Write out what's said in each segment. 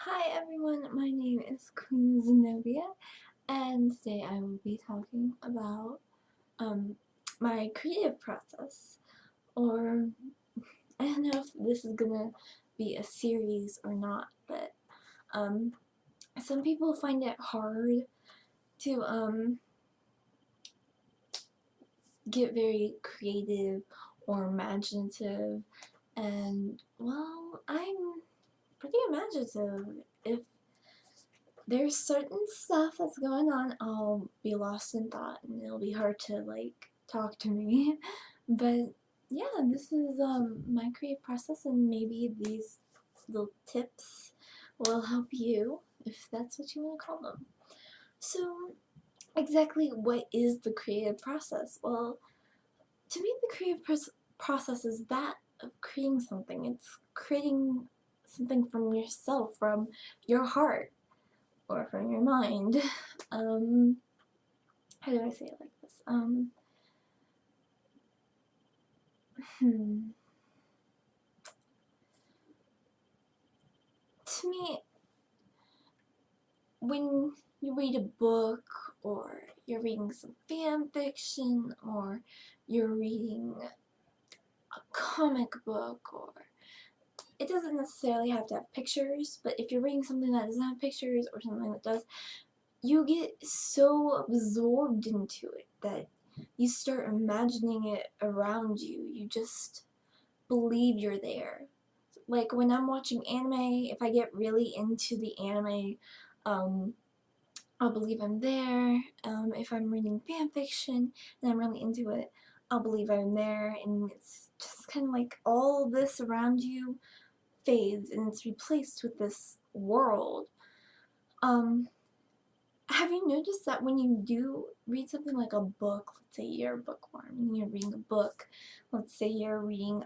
Hi everyone, my name is Queen Zenobia, and today I will be talking about um, my creative process, or I don't know if this is gonna be a series or not, but um, some people find it hard to get very creative or imaginative, and well, I'm pretty imaginative. If there's certain stuff that's going on, I'll be lost in thought and it'll be hard to like talk to me. But yeah, this is my creative process, and maybe these little tips will help you if that's what you want to call them. So exactly what is the creative process? Well, to me the creative process is that of creating something. It's creating something from yourself, from your heart, or from your mind. Um, how do I say it like this? Hmm. To me, when you read a book, or you're reading some fan fiction, or you're reading a comic book, or it doesn't necessarily have to have pictures, but if you're reading something that doesn't have pictures or something that does, you get so absorbed into it that you start imagining it around you. You just believe you're there. Like when I'm watching anime, if I get really into the anime, um, I'll believe I'm there. If I'm reading fan fiction and I'm really into it, I'll believe I'm there. And it's just kind of like all this around you fades and it's replaced with this world. Um, have you noticed that when you do read something like a book, let's say you're a bookworm and you're reading a book, let's say you're reading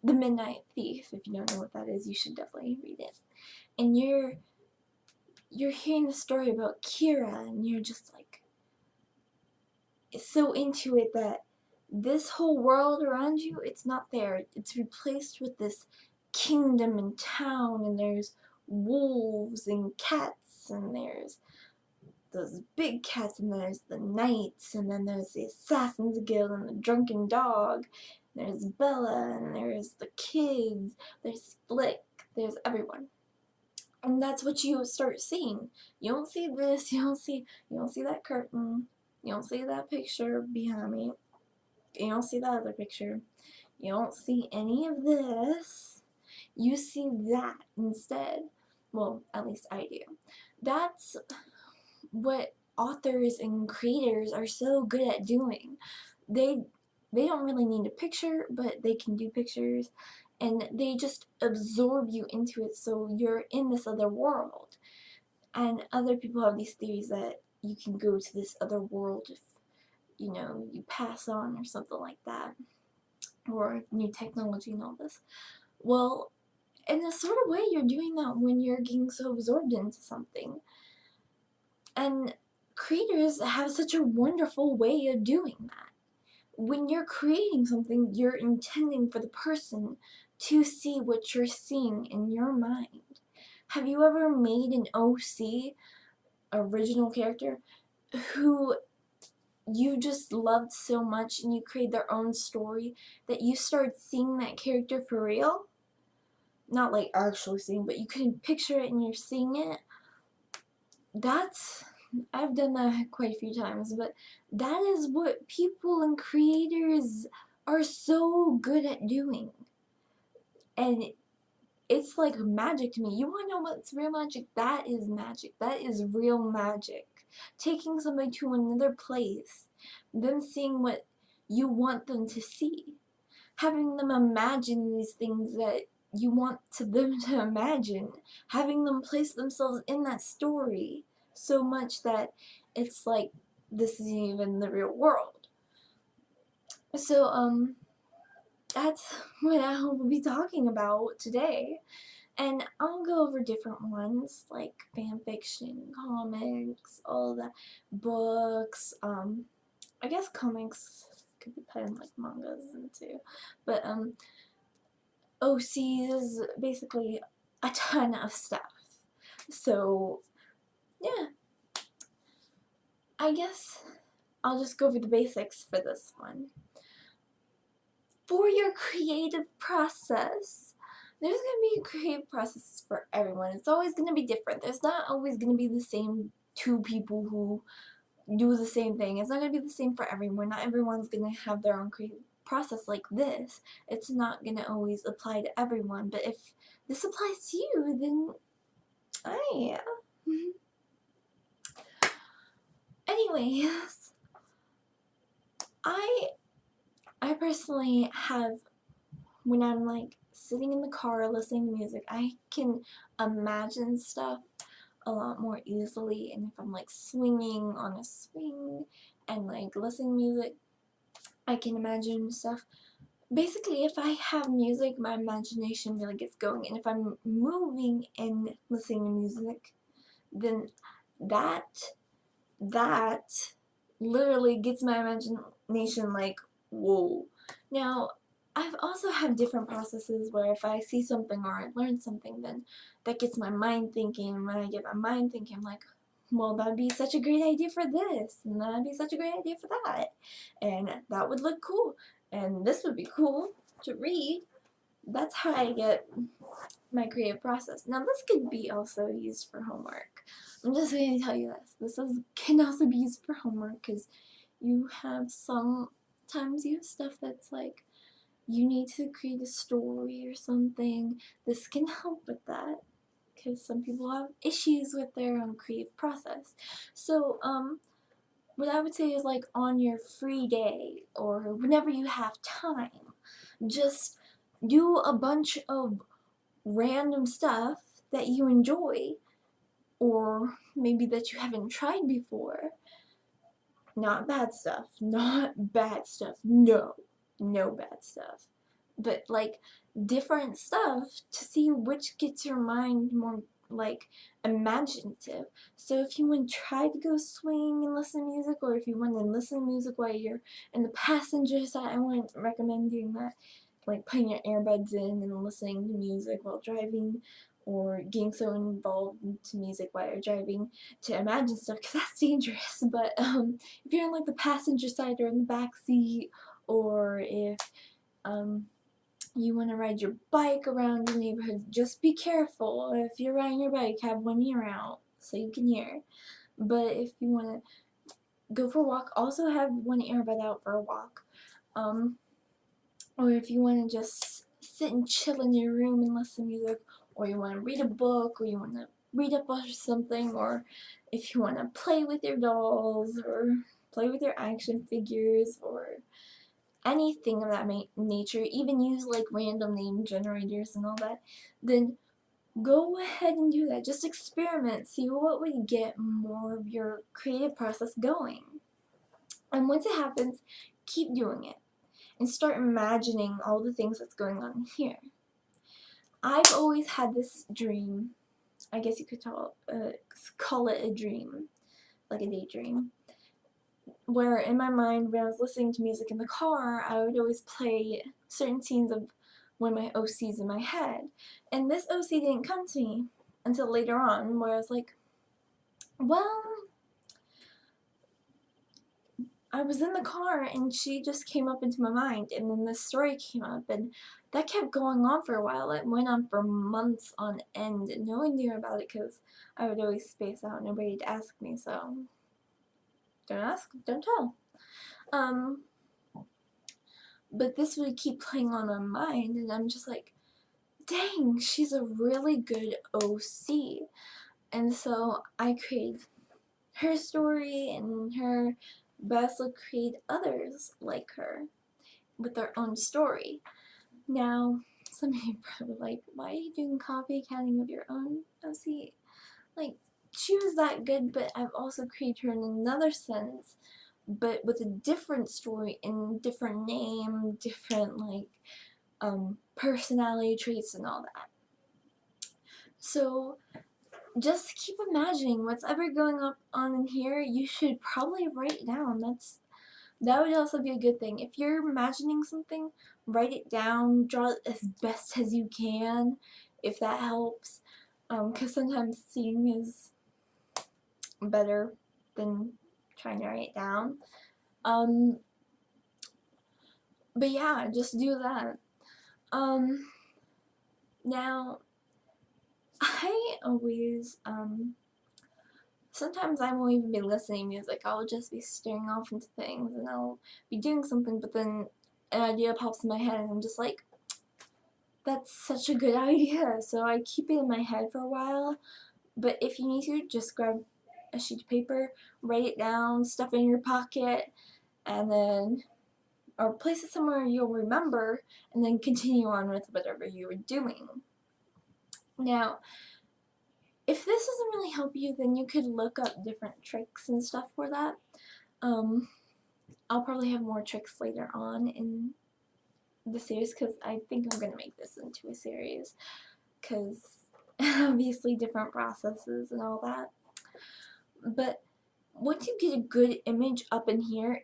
The Midnight Thief. If you don't know what that is, you should definitely read it. And you're hearing the story about Kira, and you're just like so into it that this whole world around you, it's not there. It's replaced with this kingdom and town, and there's wolves and cats, and there's those big cats, and there's the knights, and then there's the assassins guild and the drunken dog. There's Bella, and there's the kids, there's Flick, there's everyone. And that's what you start seeing. You don't see this, you don't see that curtain, you don't see that picture behind me, you don't see that other picture, you don't see any of this. You see that instead. Well, at least I do. That's what authors and creators are so good at doing. They they don't really need a picture, but they can do pictures, and they just absorb you into it so you're in this other world. And other people have these theories that you can go to this other world if you pass on or something like that, or new technology and all this. Well, in a sort of way, you're doing that when you're getting so absorbed into something. And creators have such a wonderful way of doing that. When you're creating something, you're intending for the person to see what you're seeing in your mind. Have you ever made an OC, original character, who you just loved so much and you create their own story that you start seeing that character for real? Not like actually seeing, but you can picture it and you're seeing it. That's I've done that quite a few times, but that is what people and creators are so good at doing. And it's like magic to me. You want to know what's real magic? That is magic. That is real magic. Taking somebody to another place, them seeing what you want them to see, having them imagine these things that you want them to imagine, having them place themselves in that story so much that it's like this isn't even the real world. So that's what I will be talking about today. And I'll go over different ones like fan fiction, comics, all the books. I guess comics could be put in like mangas and too, but OCs, basically a ton of stuff. So yeah, I guess I'll just go over the basics for this one. For your creative process, there's going to be creative processes for everyone. It's always going to be different. There's not always going to be the same two people who do the same thing. It's not going to be the same for everyone. Not everyone's going to have their own creative process like this. It's not going to always apply to everyone. But if this applies to you, then yeah. Anyways, I personally have, when I'm like sitting in the car listening to music, I can imagine stuff a lot more easily. And if I'm like swinging on a swing and like listening to music, I can imagine stuff. Basically, if I have music, my imagination really gets going. And if I'm moving and listening to music, then that literally gets my imagination like, whoa. Now, I've also have different processes where if I see something or I learn something, then that gets my mind thinking. And when I get my mind thinking, I'm like, well, that'd be such a great idea for this, and that'd be such a great idea for that, and that would look cool, and this would be cool to read. That's how I get my creative process. Now, this could be also used for homework. I'm just going to tell you this. Can also be used for homework because you have sometimes you have stuff that's like you need to create a story or something. This can help with that because some people have issues with their own creative process. So, what I would say is like on your free day or whenever you have time, just do a bunch of random stuff that you enjoy or maybe that you haven't tried before. Not bad stuff. Not bad stuff. No. No bad stuff. But like different stuff to see which gets your mind more like imaginative. So if you want to try to go swing and listen to music, or if you want to listen to music while you're in the passenger side, I wouldn't recommend doing that. Like putting your earbuds in and listening to music while driving, or getting so involved into music while you're driving to imagine stuff, because that's dangerous. But if you're in like the passenger side or in the back seat, or if you want to ride your bike around the neighborhood, just be careful. If you're riding your bike, have one ear out so you can hear. But if you want to go for a walk, also have one earbud out for a walk. Or if you want to just sit and chill in your room and listen to music, or you want to read a book, or you want to read up on something, or if you want to play with your dolls, or play with your action figures, or anything of that nature, even use like random name generators and all that, then go ahead and do that. Just experiment, see what would get more of your creative process going. And once it happens, keep doing it and start imagining all the things that's going on here. I've always had this dream, I guess you could call it a dream, like a daydream, where in my mind, when I was listening to music in the car, I would always play certain scenes of one of my OCs in my head. And this OC didn't come to me until later on, where I was like, well, I was in the car and she just came up into my mind, and then this story came up, and that kept going on for a while. It went on for months on end, and no one knew about it because I would always space out. Nobody'd ask me, so don't ask, don't tell. But this would keep playing on my mind, and I'm just like, dang, she's a really good OC. And so I created her story and her, but also create others like her with their own story. Now, some of you are probably like, why are you doing copycatting of your own OC? Like, she was that good, but I've also created her in another sense, but with a different story and different name, different like personality traits and all that. So just keep imagining what's ever going on in here. You should probably write it down. That would also be a good thing. If you're imagining something, write it down, draw it as best as you can, if that helps. because sometimes seeing is better than trying to write it down. But yeah, just do that. Now, I always, sometimes I won't even be listening to music. I'll just be staring off into things and I'll be doing something, but then an idea pops in my head and I'm just like, that's such a good idea. So I keep it in my head for a while. But if you need to, just grab a sheet of paper, write it down, stuff it in your pocket, and then, or place it somewhere you'll remember, and then continue on with whatever you were doing. Now, if this doesn't really help you, then you could look up different tricks and stuff for that. I'll probably have more tricks later on in the series because I think I'm going to make this into a series because obviously different processes and all that. But once you get a good image up in here,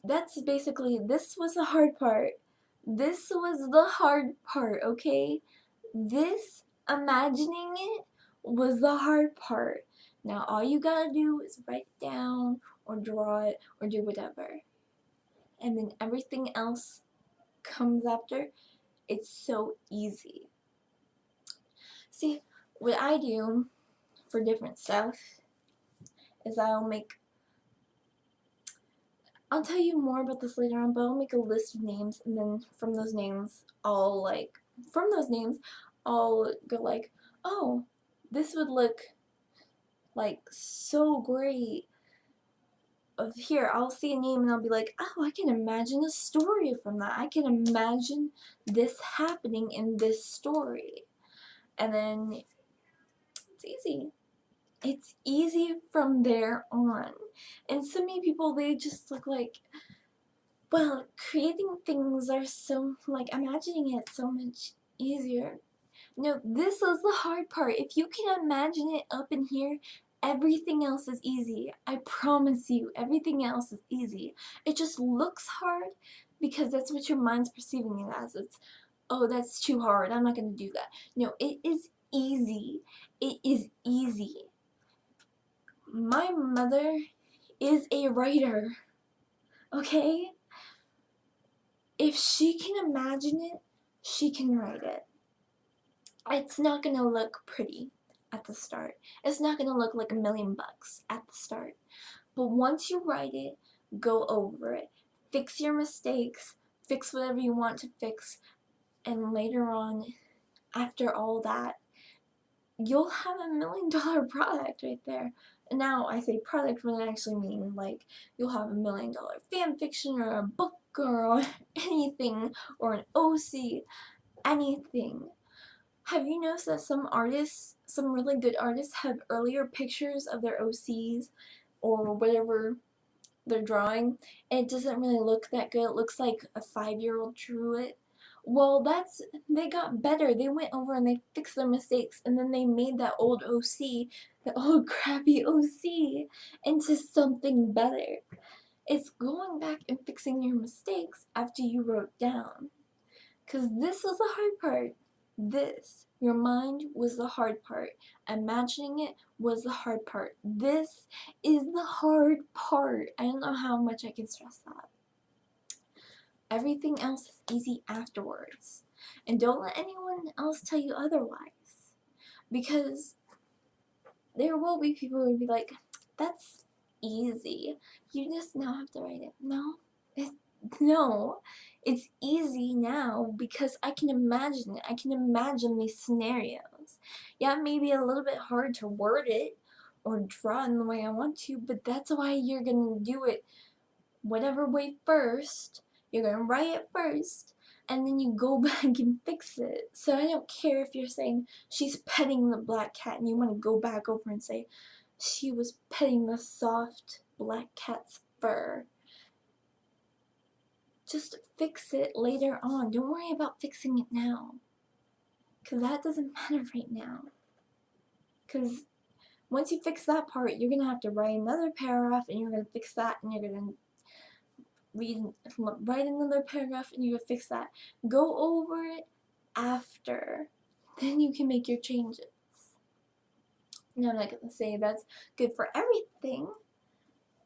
that's basically, this was the hard part. This was the hard part, okay? This, imagining it, was the hard part. Now all you gotta do is write it down or draw it or do whatever. And then everything else comes after. It's so easy. See, what I do for different stuff is I'll tell you more about this later on, but I'll make a list of names, and then from those names, I'll go like, oh, this would look like so great. Of here, I'll see a name and I'll be like, oh, I can imagine a story from that. I can imagine this happening in this story. And then it's easy. It's easy from there on. And so many people, they just look like, well, creating things are so, like, imagining it so much easier. No, this is the hard part. If you can imagine it up in here, everything else is easy. I promise you, everything else is easy. It just looks hard because that's what your mind's perceiving it as. It's, oh, that's too hard. I'm not going to do that. No, it is easy. It is easy. My mother is a writer, okay? If she can imagine it, she can write it. It's not gonna look pretty at the start. It's not gonna look like $1,000,000 at the start. But once you write it, go over it. Fix your mistakes. Fix whatever you want to fix. And later on, after all that, you'll have $1,000,000 product right there. And now I say product when I actually mean like you'll have $1,000,000 fan fiction or a book or anything, or an OC, anything. Have you noticed that some artists, some really good artists, have earlier pictures of their OCs or whatever they're drawing, and it doesn't really look that good? It looks like a 5-year-old drew it. Well, they got better. They went over and they fixed their mistakes, and then they made that old OC, the old crappy OC, into something better. It's going back and fixing your mistakes after you wrote down. Because this was the hard part. Your mind was the hard part. Imagining it was the hard part. This is the hard part. I don't know how much I can stress that. Everything else is easy afterwards. And don't let anyone else tell you otherwise. Because there will be people who will be like, that's easy. You just now have to write it. No, it's easy now because I can imagine it. I can imagine these scenarios. Yeah, it may be a little bit hard to word it or draw in the way I want to, but that's why you're going to do it whatever way first. You're going to write it first, and then you go back and fix it. So I don't care if you're saying she's petting the black cat and you want to go back over and say she was petting the soft black cat's fur. Just fix it later on. Don't worry about fixing it now. Because that doesn't matter right now. Because once you fix that part, you're going to have to write another paragraph and you're going to fix that and you're going to write another paragraph and you're going to fix that. Go over it after. Then you can make your changes. Now I'm not gonna say that's good for everything,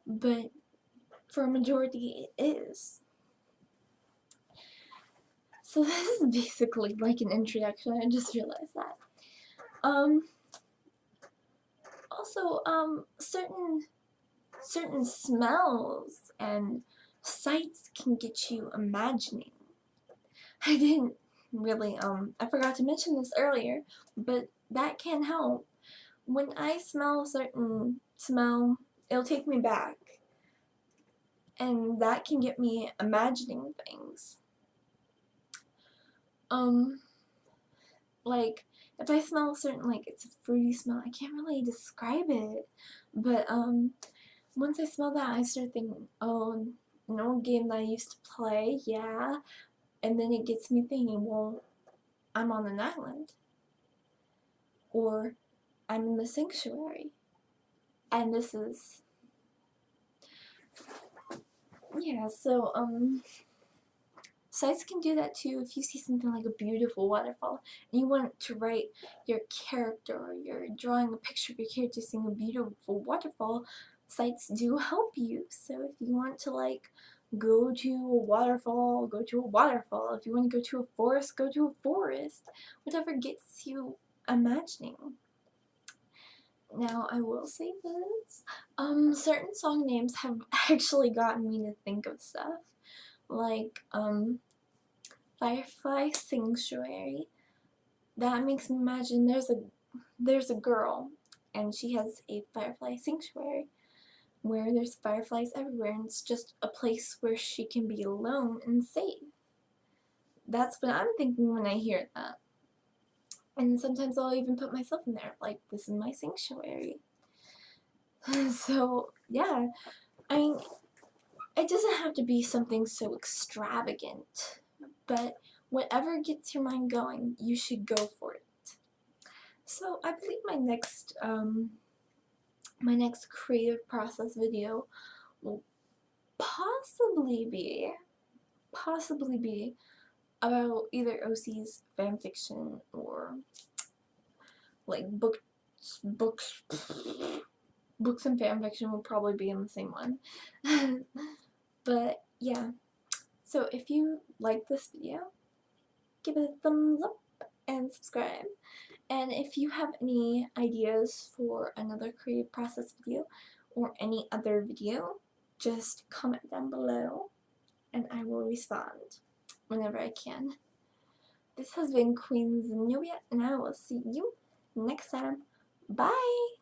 but for a majority it is. So this is basically like an introduction. I just realized that. Also, certain smells and sights can get you imagining. I didn't really, I forgot to mention this earlier, but that can help. When I smell a certain smell, it'll take me back, and that can get me imagining things. Like, if I smell a certain, like, it's a fruity smell, I can't really describe it, but, once I smell that, I start thinking, oh, an old game that I used to play, yeah, and then it gets me thinking, well, I'm on an island, or I'm in the sanctuary, and this is, yeah, so, sites can do that too. If you see something like a beautiful waterfall and you want to write your character, or you're drawing a picture of your character seeing a beautiful waterfall, sites do help you. So if you want to like go to a waterfall, go to a waterfall. If you want to go to a forest, go to a forest. Whatever gets you imagining. Now I will say this, certain song names have actually gotten me to think of stuff. Like, Firefly Sanctuary. That makes me imagine there's a girl and she has a firefly sanctuary where there's fireflies everywhere, and it's just a place where she can be alone and safe. That's what I'm thinking when I hear that. And sometimes I'll even put myself in there, like, this is my sanctuary. So, yeah. I mean, it doesn't have to be something so extravagant, but whatever gets your mind going, you should go for it. So I believe my next creative process video will possibly be about either OC's fanfiction or like books and fanfiction will probably be in the same one. But yeah, so if you like this video, give it a thumbs up and subscribe. And if you have any ideas for another creative process video or any other video, just comment down below and I will respond whenever I can. This has been Queen Zenobia, and I will see you next time. Bye!